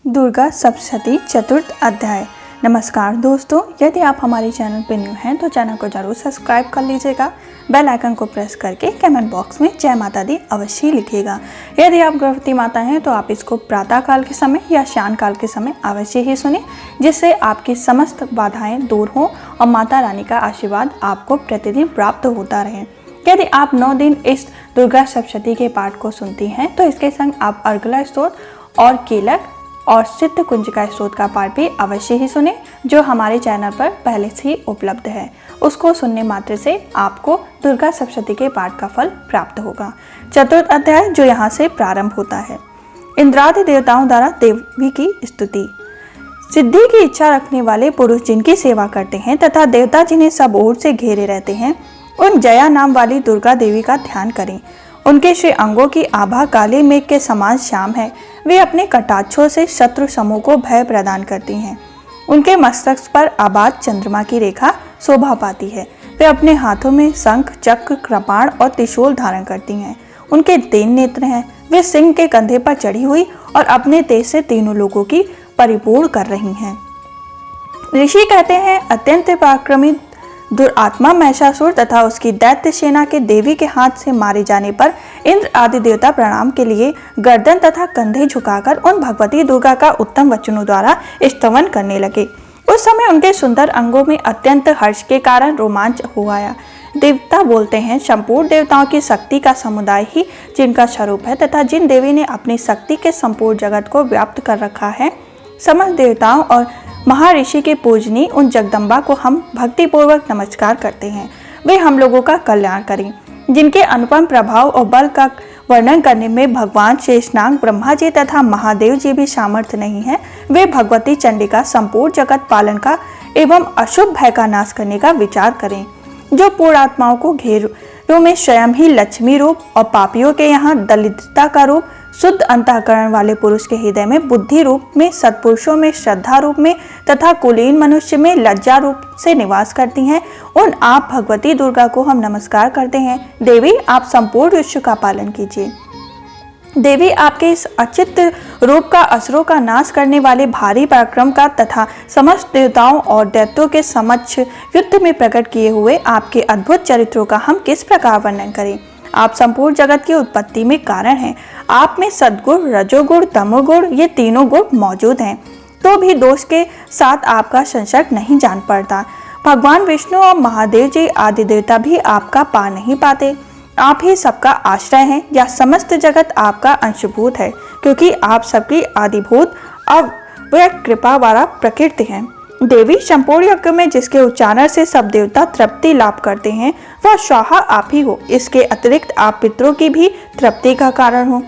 दुर्गा सप्तशती चतुर्थ अध्याय। नमस्कार दोस्तों, यदि आप हमारे चैनल पर न्यू हैं तो चैनल को जरूर सब्सक्राइब कर लीजिएगा। बेल आइकन को प्रेस करके कमेंट बॉक्स में जय माता दी अवश्य लिखिएगा। यदि आप गर्भवती माता हैं तो आप इसको प्रातः काल के समय या शाम काल के समय अवश्य ही सुने, जिससे आपकी समस्त बाधाएं दूर हों और माता रानी का आशीर्वाद आपको प्रतिदिन प्राप्त होता रहे। यदि आप 9 दिन इस दुर्गा सप्तशती के पाठ को सुनती हैं तो इसके संग आप अर्गला स्तोत्र और कीलक और सिद्ध कुंजिका स्तोत्र का पाठ भी अवश्य ही सुने, जो हमारे चैनल पर पहले से ही उपलब्ध है। उसको सुनने मात्र से आपको दुर्गा सप्तशती के पाठ का फल प्राप्त होगा। चतुर्थ अध्याय जो यहाँ से प्रारंभ होता है। इंद्रादि देवताओं द्वारा देवी की स्तुति। सिद्धि की इच्छा रखने वाले पुरुष जिनकी सेवा करते हैं तथा देवता जिन्हें सब ओर से घेरे रहते हैं, उन जया नाम वाली दुर्गा देवी का ध्यान करें। उनके श्री अंगों की आभा काले मेघ के समान श्याम है। वे अपने कटाक्षों से शत्रु समूह को भय प्रदान करती हैं। उनके मस्तक पर आबाद चंद्रमा की रेखा शोभा पाती है। वे अपने हाथों में शंख, चक्र, कृपाण और त्रिशूल धारण करती हैं। उनके 3 नेत्र हैं। वे सिंह के कंधे पर चढ़ी हुई और अपने तेज से तीनों लोगों की परिपूर्ण कर रही हैं। ऋषि कहते हैं, अत्यंत पराक्रमी दुरात्मा महिषासुर तथा उसकी दैत्य सेना के देवी के हाथ से मारे जाने पर इंद्र आदि देवता प्रणाम के लिए गर्दन तथा कंधे झुकाकर उन भगवती दुर्गा का उत्तम वचनों द्वारा स्तवन करने लगे। उस समय उनके सुंदर अंगों में अत्यंत हर्ष के कारण रोमांच हो आया। देवता बोलते हैं, संपूर्ण देवताओं की शक्ति का समुदाय ही जिनका स्वरूप है तथा जिन देवी ने अपनी शक्ति के संपूर्ण जगत को व्याप्त कर रखा है, समस्त देवताओं और महर्षि के पूजनी उन जगदम्बा को हम भक्तिपूर्वक नमस्कार करते हैं। वे हम लोगों का कल्याण करें। जिनके अनुपम प्रभाव और बल का वर्णन करने में भगवान शेषनाग, ब्रह्मा जी तथा महादेव जी भी सामर्थ्य नहीं है, वे भगवती चंडिका संपूर्ण जगत पालन का एवं अशुभ भय का नाश करने का विचार करें। जो पूर्ण आत्माओं को घेरों में स्वयं ही लक्ष्मी रूप और पापियों के यहाँ दलितता का रूप, शुद्ध अंतःकरण वाले पुरुष के हृदय में बुद्धि रूप में, सत्पुरुषों में श्रद्धा रूप में तथा कुलीन मनुष्य में लज्जा रूप से निवास करती हैं, उन आप भगवती दुर्गा को हम नमस्कार करते हैं। देवी, आप संपूर्ण विश्व का पालन कीजिए। देवी, आपके इस अचित रूप का असुरों का नाश करने वाले भारी पराक्रम का तथा समस्त देवताओं और दैत्यों के समक्ष युद्ध में प्रकट किए हुए आपके अद्भुत चरित्रों का हम किस प्रकार वर्णन करें। आप संपूर्ण जगत की उत्पत्ति में कारण हैं। आप में सद्गुण, रजोगुण, तमोगुण ये तीनों गुण मौजूद हैं, तो भी दोष के साथ आपका संसर्ग नहीं जान पड़ता। भगवान विष्णु और महादेव जी आदि देवता भी आपका पा नहीं पाते। आप ही सबका आश्रय हैं या समस्त जगत आपका अंशभूत है, क्योंकि आप सबकी आदिभूत अव्यक्त कृपा वाला प्रकृति हैं। देवी, संपूर्ण यज्ञ में जिसके उच्चारण से सब देवता तृप्ति लाभ करते हैं, वह स्वाहा आप ही हो। इसके अतिरिक्त आप पितरों की भी तृप्ति का कारण हो।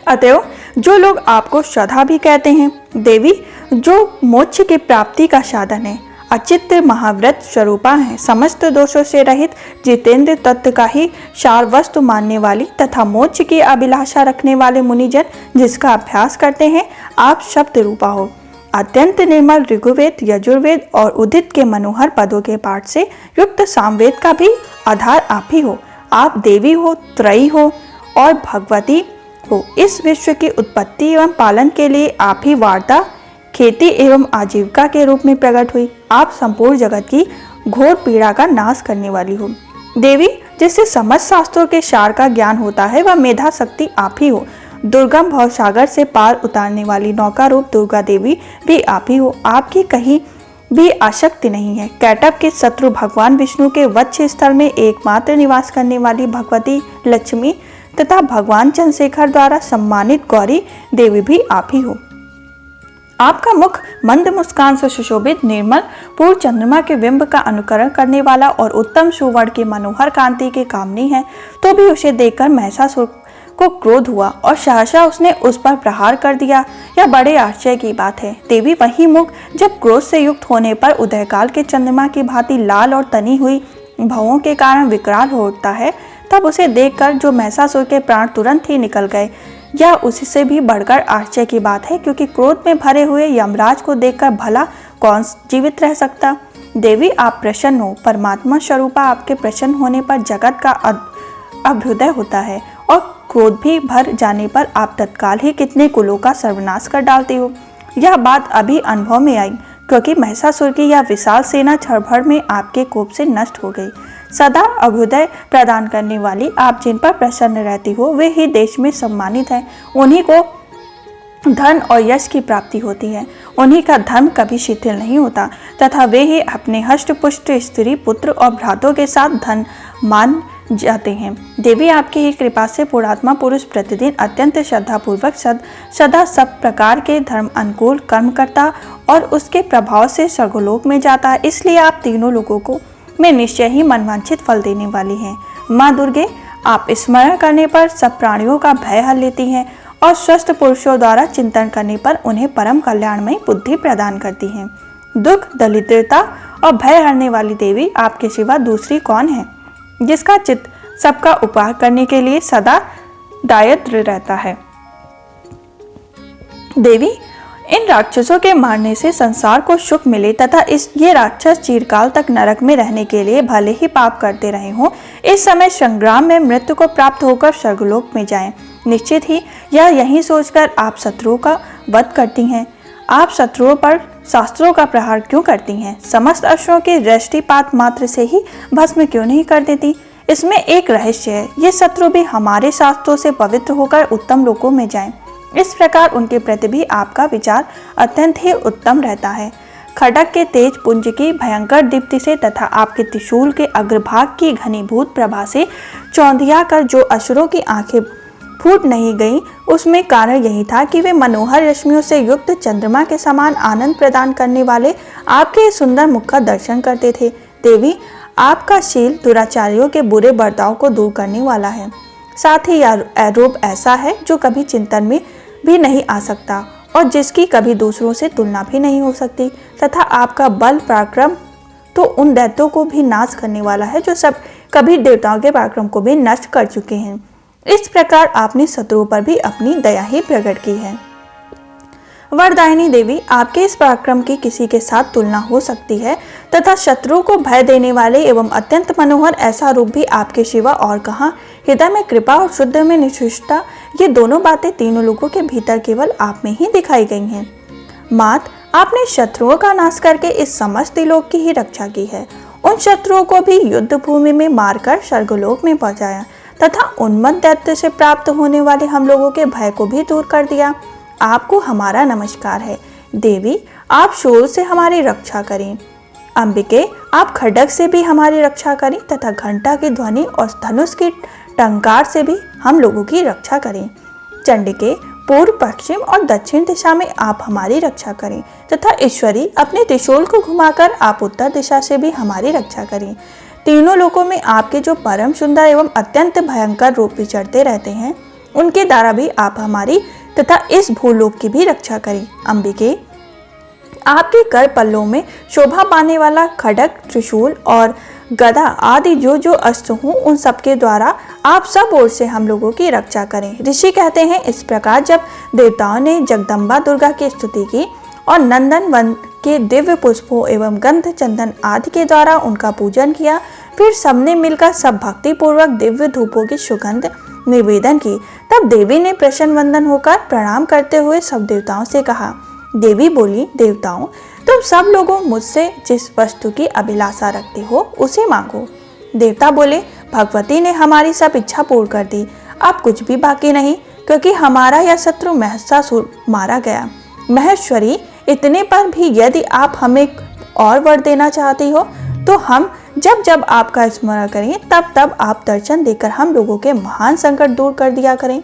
अतएव जो लोग आपको श्रद्धा भी कहते हैं, देवी, जो मोक्ष की प्राप्ति का साधन है, अचित महाव्रत स्वरूपा है, समस्त दोषों से रहित, जितेंद्र तत्व का ही सार वस्तु मानने वाली तथा मोक्ष की अभिलाषा रखने वाले मुनिजन जिसका अभ्यास करते हैं, आप शब्द रूपा हो। अत्यंत निर्मल ऋग्वेद, यजुर्वेद और उदित के मनोहर पदों के पाठ से युक्त सामवेद का भी आधार आप ही हो। आप देवी हो, त्रयी हो और भगवती हो। इस विश्व की उत्पत्ति एवं पालन के लिए आप ही वार्ता, खेती एवं आजीविका के रूप में प्रकट हुई। आप संपूर्ण जगत की घोर पीड़ा का नाश करने वाली हो। देवी, जिससे समस्त शास्त्रों के सार का ज्ञान होता है, वह मेधा शक्ति आप ही हो। दुर्गम भवसागर से पार उतारने वाली नौका रूप दुर्गा देवी भी आप ही हो। आपकी कहीं भी आसक्ति नहीं है। कैटभ के शत्रु भगवान विष्णु के वक्ष स्थल में एकमात्र निवास करने वाली भगवती लक्ष्मी तथा भगवान चंद्रशेखर द्वारा सम्मानित गौरी देवी भी आप ही हो। आपका मुख मंद मुस्कान से सुशोभित, निर्मल पूर्ण चंद्रमा के बिंब का अनुकरण करने वाला और उत्तम सुवर्ण की मनोहर कांति के कामनी है, तो भी उसे देखकर महिषासुर को क्रोध हुआ और सहसा उसने उस पर प्रहार कर दिया। यह बड़े आश्चर्य की बात है। देवी, वही मुख जब क्रोध से युक्त होने पर उदयकाल के चंद्रमा की भांति लाल और तनी हुई भवों के कारण विकराल हो उठता है, तब उसे देखकर जो महिषासुर के प्राण तुरंत ही निकल गए। यह उससे भी बढ़कर आश्चर्य की बात है, क्योंकि क्रोध में भरे हुए यमराज को देखकर भला कौन जीवित रह सकता। देवी, आप प्रसन्न हो। परमात्मा स्वरूपा आपके प्रसन्न होने पर जगत का अभ्युदय होता है और क्रोध भी भर जाने पर आप तत्काल ही कितने कुलों का सर्वनाश कर डालते हो। यह बात अभी अनुभव में आई, क्योंकि महिषासुर की यह विशाल सेना क्षण भर में आपके कोप से नष्ट हो गई। सदा अभ्युदय प्रदान करने वाली आप जिन पर प्रसन्न रहती हो वे ही देश में सम्मानित हैं। उन्हीं को धन और यश की प्राप्ति होती है। उन्हीं का धर्म कभी शिथिल नहीं होता तथा वे ही अपने हष्टपुष्ट स्त्री पुत्र और भ्रातों के साथ धन मान जाते हैं। देवी आपकी ही कृपा से पुणात्मा पुरुष प्रतिदिन अत्यंत श्रद्धापूर्वक सदा सब प्रकार के धर्म अनुकूल कर्म करता और उसके प्रभाव से स्वर्गलोक में जाता है। इसलिए आप तीनों लोगों को में निश्चय ही मनवांछित फल देने वाली हैं। माँ दुर्गे, आप स्मरण करने पर सब प्राणियों का भय हर लेती हैं और स्वस्थ पुरुषों द्वारा चिंतन करने पर उन्हें परम कल्याणमयी बुद्धि प्रदान करती हैं। दुख, दरिद्रता और भय हरने वाली देवी आपके सिवा दूसरी कौन है, जिसका चित्त सबका उपकार करने के लिए सदा दायित्व रहता है। देवी, इन राक्षसों के मारने से संसार को सुख मिले तथा ये राक्षस चिरकाल तक नरक में रहने के लिए भले ही पाप करते रहे हों, इस समय संग्राम में मृत्यु को प्राप्त होकर स्वर्गलोक में जाएं। निश्चित ही यह यही सोचकर आप शत्रुओं का वध करती हैं। आप शत्रुओं पर शास्त्रों का प्रहार क्यों करती हैं? समस्त असुरों के दृष्टिपात मात्र से ही भस्म क्यों नहीं कर देती? इसमें एक रहस्य है। ये शत्रु भी हमारे शास्त्रों से पवित्र होकर उत्तम लोकों में जाएं। इस प्रकार उनके प्रति भी आपका विचार अत्यंत ही उत्तम रहता है। खड्ग के तेज पुंज की भयंकर दीप्ति से तथा आपके त्रिशूल के अग्रभाग की घनीभूत प्रभा से चौंधिया कर जो असुरों की आंखें फूट नहीं गई, उसमें कारण यही था कि वे मनोहर रश्मियों से युक्त चंद्रमा के समान आनंद प्रदान करने वाले आपके सुंदर मुख का दर्शन करते थे। देवी, आपका शील दुराचारियों के बुरे बर्ताव को दूर करने वाला है। साथ ही यह रूप ऐसा है जो कभी चिंतन में भी नहीं आ सकता और जिसकी कभी दूसरों से तुलना भी नहीं हो सकती, तथा आपका बल पराक्रम तो उन दैत्यों को भी नाश करने वाला है जो सब कभी देवताओं के पराक्रम को भी नष्ट कर चुके हैं। इस प्रकार आपने शत्रुओं पर भी अपनी दया ही प्रकट की है। वरदायिनी देवी, आपके इस पराक्रम की किसी के साथ तुलना हो सकती है तथा शत्रुओं को भय देने वाले एवं अत्यंत मनोहर ऐसा रूप भी आपके सिवा और कहाँ। हृदय में कृपा और शुद्ध में निष्ठुरता, ये दोनों बातें तीनों लोगों के भीतर केवल आप में ही दिखाई गई हैं। मात, आपने शत्रुओं का नाश करके इस समस्त लोक की ही रक्षा की है। उन शत्रुओं को भी युद्ध भूमि में मारकर स्वर्गलोक में पहुंचाया तथा उन्मत्त दैत्य से प्राप्त होने वाले हम लोगों के भय को भी दूर कर दिया। आपको हमारा नमस्कार है। देवी, आप शूल से हमारी रक्षा करें। अंबिके, आप खड्ग से भी हमारी रक्षा करें तथा घंटा की ध्वनि और धनुष की टंकार से भी हम लोगों की रक्षा करें। चंडिके, पूर्व, पश्चिम और दक्षिण दिशा में आप हमारी रक्षा करें तथा ईश्वरी, अपने त्रिशूल को घुमाकर आप उत्तर दिशा से भी हमारी रक्षा करें। तीनों लोकों में आपके जो परम सुंदर एवं अत्यंत भयंकर रूप विचरते रहते हैं, उनके द्वारा भी आप हमारी तथा इस भूलोक की भी रक्षा करें। अंबिके, आपके कर पल्लों में शोभा पाने वाला खड्ग, त्रिशूल और गदा आदि जो जो अस्त्र हों, उन सबके द्वारा आप सब ओर से हम लोगों की रक्षा करें। ऋषि कहते हैं, इस प्रकार जब देवताओं ने जगदम्बा दुर्गा की स्तुति की और नंदन वन के दिव्य पुष्पों एवं गंध चंदन आदि के द्वारा उनका पूजन किया, फिर सबने मिलकर सब भक्ति पूर्वक दिव्य धूपों की सुगंध निवेदन की, तब देवी ने प्रसन्न वंदन होकर प्रणाम करते हुए सब देवताओं से कहा। देवी बोली, देवताओं, तुम सब लोगों मुझसे जिस वस्तु की अभिलाषा रखते हो उसे मांगो। देवता बोले, भगवती ने हमारी सब इच्छा पूर्ण कर दी, अब कुछ भी बाकी नहीं, क्योंकि हमारा यह शत्रु महिषासुर मारा गया। महेश्वरी, इतने पर भी यदि आप हमें और वर देना चाहती हो तो हम जब जब आपका स्मरण करें तब तब आप दर्शन देकर हम लोगों के महान संकट दूर कर दिया करें।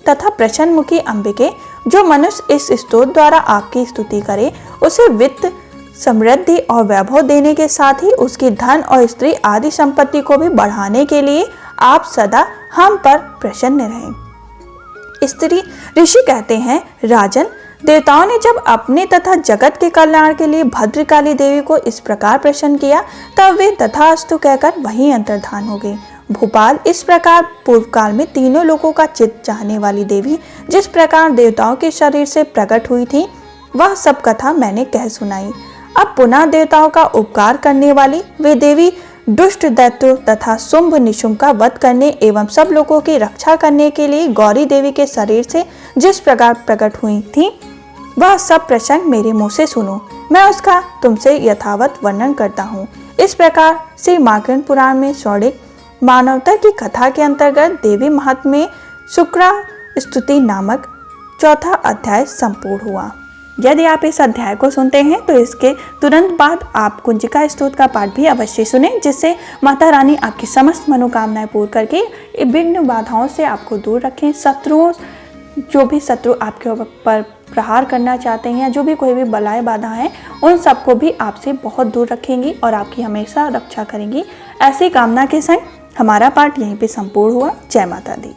तथा प्रसन्न मुखी अंबिके, जो मनुष्य इस स्तोत्र द्वारा आपकी स्तुति करे उसे वित्त, समृद्धि और वैभव देने के साथ ही उसकी धन और स्त्री आदि संपत्ति को भी बढ़ाने के लिए आप सदा हम पर प्रसन्न रहें। स्त्री ऋषि कहते हैं, राजन, देवताओं ने जब अपने तथा जगत के कल्याण के लिए भद्रकाली देवी को इस प्रकार प्रसन्न किया, तब वे तथास्तु कहकर वहीं अंतर्धान हो गई। भोपाल, इस प्रकार पूर्व काल में तीनों लोगों का चित्त चाहने वाली देवी जिस प्रकार देवताओं के शरीर से प्रकट हुई थी, वह सब कथा मैंने कह सुनाई। अब पुनः देवताओं का उपकार करने वाली वे देवी दुष्ट दैत्य तथा शुंभ निशुंभ का वध करने एवं सब लोगों की रक्षा करने के लिए गौरी देवी के शरीर से जिस प्रकार प्रकट हुई थी, वह सब प्रसंग मेरे मुंह से सुनो। मैं उसका तुमसे यथावत वर्णन करता हूँ। इस प्रकार श्री मार्कंड पुराण में स्वर्णिक मानवता की कथा के अंतर्गत देवी महात्म्य में शुक्रा स्तुति नामक चौथा अध्याय संपूर्ण हुआ। यदि आप इस अध्याय को सुनते हैं तो इसके तुरंत बाद आप कुंजिका स्तोत्र का पाठ भी अवश्य सुनें, जिससे माता रानी आपकी समस्त मनोकामनाएं पूर्ण करके विघ्न बाधाओं से आपको दूर रखें। शत्रुओं, जो भी शत्रु आपके ऊपर प्रहार करना चाहते हैं, जो भी कोई भी बलाय बाधा है, उन सबको भी आपसे बहुत दूर रखेंगी और आपकी हमेशा रक्षा करेंगी। ऐसी कामना के संग हमारा पाठ यहीं पे संपूर्ण हुआ। जय माता दी।